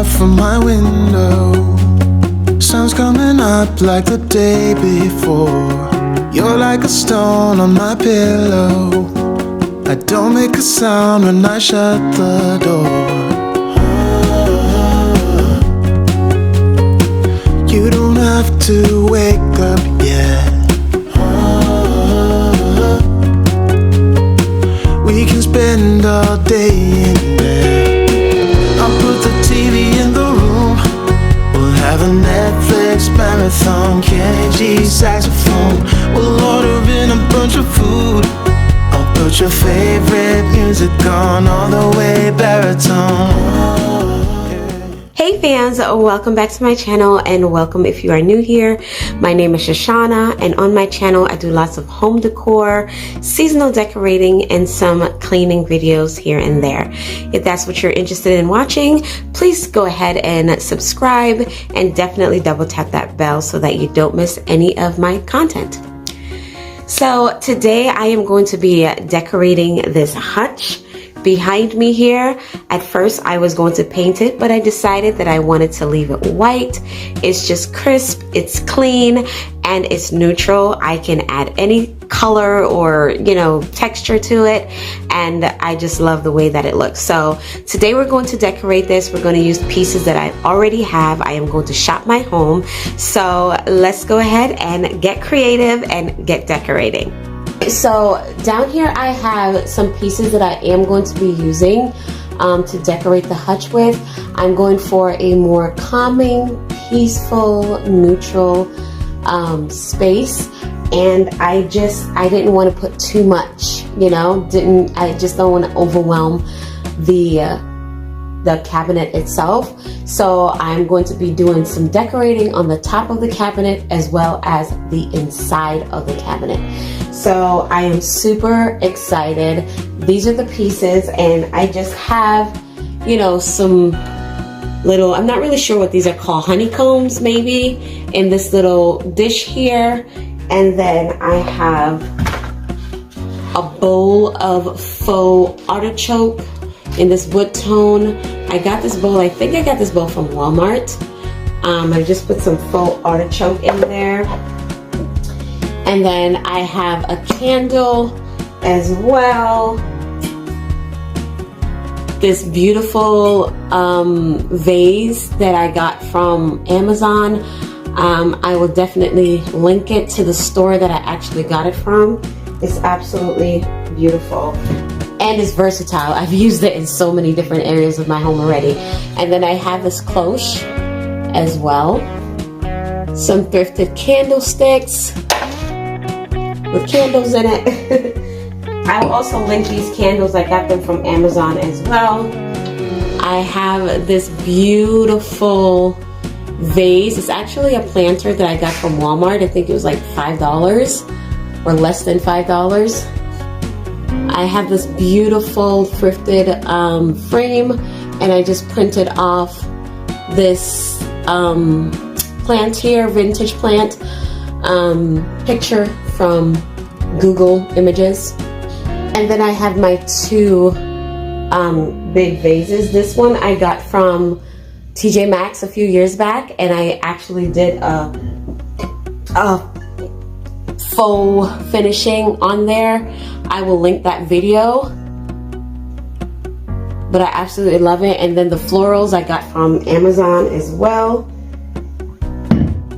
out from my window. Sun's coming up like the day before. You're like a stone on my pillow. I don't make a sound when I shut the door. You don't have to wake up yet. We can spend all day in bed. I'll put the TV in the room. We'll have a Netflix marathon. Kenny G saxophone. We'll order in a bunch of food. I'll put your favorite music on all the way baritone. Hey fans, welcome back to my channel, and welcome if you are new here. My name is Shushana, and on my channel I do lots of home decor, seasonal decorating, and some cleaning videos here and there. If that's what you're interested in watching, please go ahead and subscribe, and definitely double tap that bell so that you don't miss any of my content. So today I am going to be decorating this hutch behind me here. At first I was going to paint it, but I decided that I wanted to leave it white. It's just crisp, it's clean, and it's neutral. I can add any color or, texture to it, and I just love the way that it looks. So today we're going to decorate this. We're going to use pieces that I already have. I am going to shop my home. So let's go ahead and get creative and get decorating. So down here I have some pieces that I am going to be using to decorate the hutch with. I'm going for a more calming, peaceful, neutral space, and I didn't want to put too much, I just don't want to overwhelm the cabinet itself. So I'm going to be doing some decorating on the top of the cabinet as well as the inside of the cabinet. So I am super excited. These are the pieces, and I just have, some little, I'm not really sure what these are called, honeycombs maybe, in this little dish here. And then I have a bowl of faux artichoke in this wood tone. I got this bowl, I think I got this bowl from Walmart. I just put some faux artichoke in there. And then I have a candle as well. This beautiful vase that I got from Amazon. I will definitely link it to the store that I actually got it from. It's absolutely beautiful. And it's versatile. I've used it in so many different areas of my home already. And then I have this cloche as well. Some thrifted candlesticks with candles in it. I will also link these candles. I got them from Amazon as well. I have this beautiful vase. It's actually a planter that I got from Walmart. I think it was like $5 or less than $5. I have this beautiful thrifted frame, and I just printed off this plant here, vintage plant picture from Google Images. And then I have my two big vases. This one I got from TJ Maxx a few years back, and I actually did a faux finishing on there. I will link that video, but I absolutely love it. And then the florals I got from Amazon as well.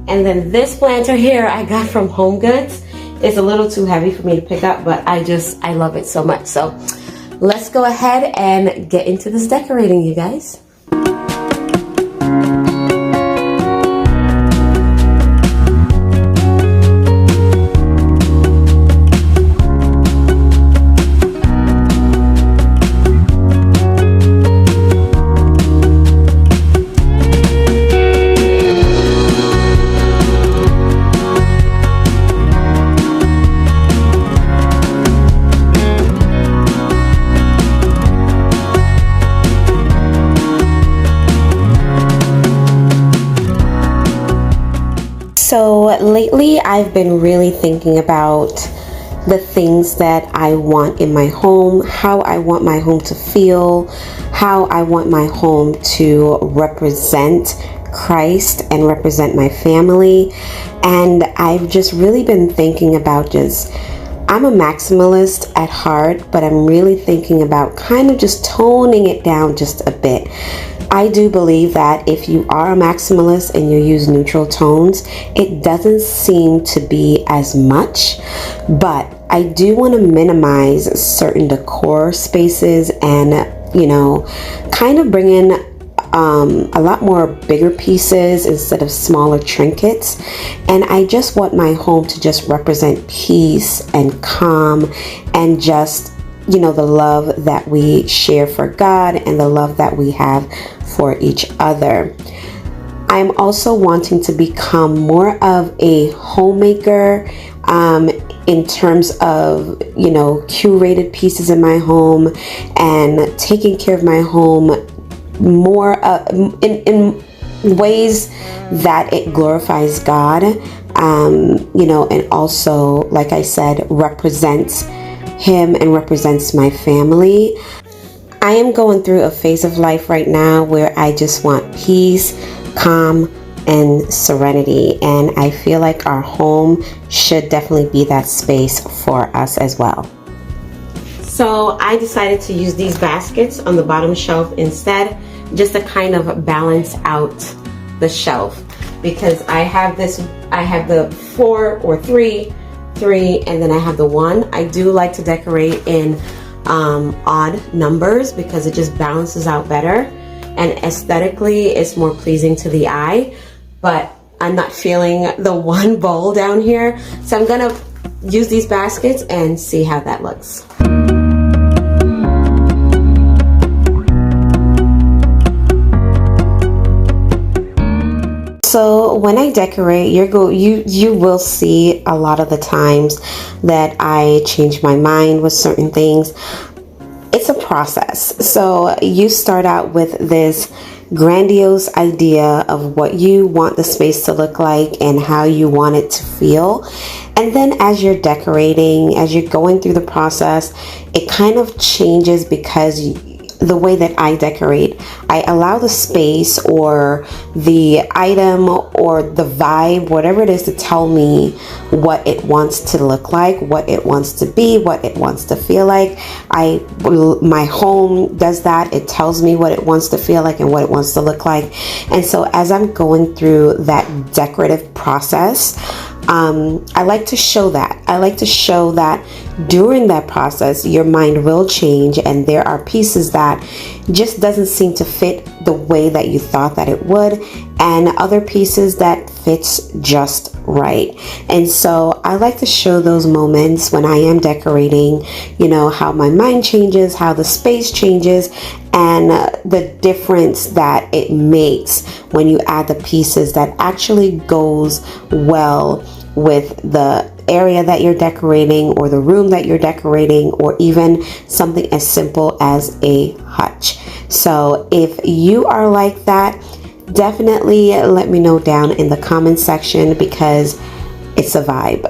And then this planter here I got from Home Goods. It's a little too heavy for me to pick up, but I love it so much. So let's go ahead and get into this decorating, you guys. So lately I've been really thinking about the things that I want in my home, how I want my home to feel, how I want my home to represent Christ and represent my family. And I've just really been thinking about I'm a maximalist at heart, but I'm really thinking about kind of just toning it down just a bit. I do believe that if you are a maximalist and you use neutral tones, it doesn't seem to be as much, but I do want to minimize certain decor spaces and, kind of bring in a lot more bigger pieces instead of smaller trinkets. And I just want my home to just represent peace and calm and just, the love that we share for God and the love that we have for each other. I'm also wanting to become more of a homemaker in terms of, curated pieces in my home and taking care of my home more in ways that it glorifies God, and also, like I said, represents Him and represents my family. I am going through a phase of life right now where I just want peace, calm, and serenity, and I feel like our home should definitely be that space for us as well. So I decided to use these baskets on the bottom shelf instead, just to kind of balance out the shelf, because I have the 4 or 3, and then I have the 1. I do like to decorate in odd numbers because it just balances out better, and aesthetically it's more pleasing to the eye, but I'm not feeling the 1 bowl down here, so I'm gonna use these baskets and see how that looks. So when I decorate, you will see a lot of the times that I change my mind with certain things. It's a process. So you start out with this grandiose idea of what you want the space to look like and how you want it to feel. And then as you're decorating, as you're going through the process, it kind of changes because the way that I decorate, I allow the space or the item or the vibe, whatever it is, to tell me what it wants to look like, what it wants to be, what it wants to feel like. My home does that. It tells me what it wants to feel like and what it wants to look like. And so as I'm going through that decorative process, I like to show that. I like to show that during that process, your mind will change, and there are pieces that just doesn't seem to fit the way that you thought that it would, and other pieces that fits just right. And so I like to show those moments when I am decorating, how my mind changes, how the space changes, and the difference that it makes when you add the pieces that actually goes well with the area that you're decorating or the room that you're decorating, or even something as simple as a hutch. So if you are like that, definitely let me know down in the comment section, because it's a vibe.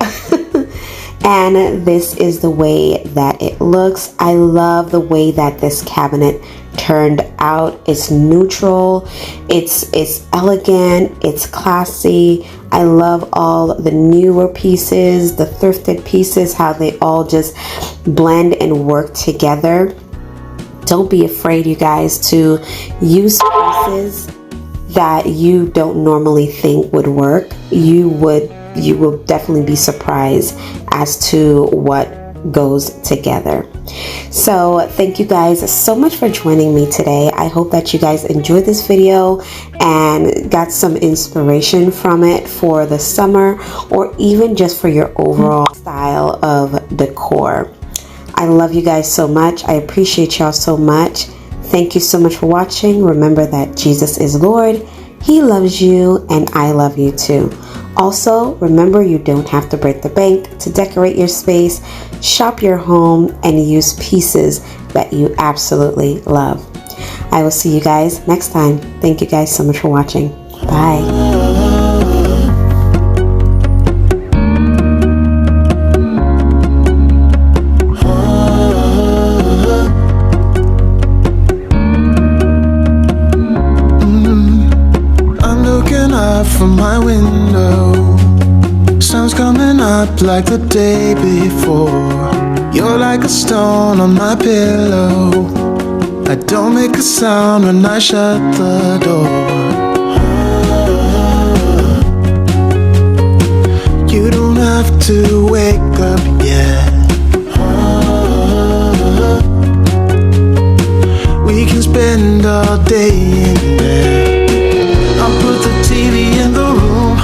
And this is the way that it looks. I love the way that this cabinet turned out. It's neutral, it's elegant, it's classy. I love all the newer pieces, the thrifted pieces, how they all just blend and work together. Don't be afraid, you guys, to use pieces that you don't normally think would work. You will definitely be surprised as to what goes together. So thank you guys so much for joining me today. I hope that you guys enjoyed this video and got some inspiration from it for the summer, or even just for your overall style of decor. I love you guys so much. I appreciate y'all so much. Thank you so much for watching. Remember that Jesus is Lord. He loves you, and I love you too. Also, remember, you don't have to break the bank to decorate your space. Shop your home and use pieces that you absolutely love. I will see you guys next time. Thank you guys so much for watching. Bye. out from my window. Sun's coming up like the day before. You're like a stone on my pillow. I don't make a sound when I shut the door. You don't have to wake up yet. We can spend all day in bed. I'll put the TV in the room.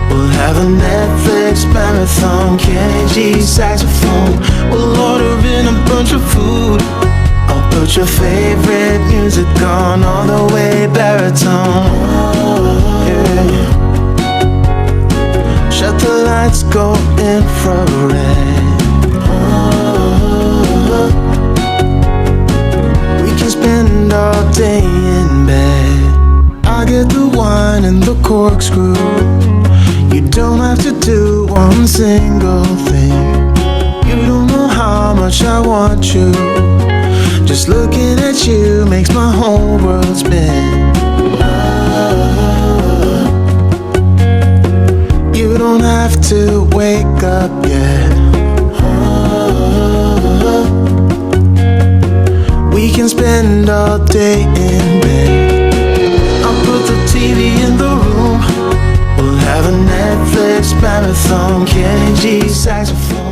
We'll have a Netflix marathon, Kenny G saxophone. We'll order in a bunch of food. I'll put your favorite music on all the way baritone. Yeah. Shut the lights, go infrared. We can spend all day in bed. I get the wine and the corkscrew. You don't have to do one single thing. You don't know how much I want you. Just looking at you makes my whole world spin. You don't have to wake up yet. We can spend all day in bed. I'll put the TV in the room. We'll have a Netflix marathon, Kenny G saxophone.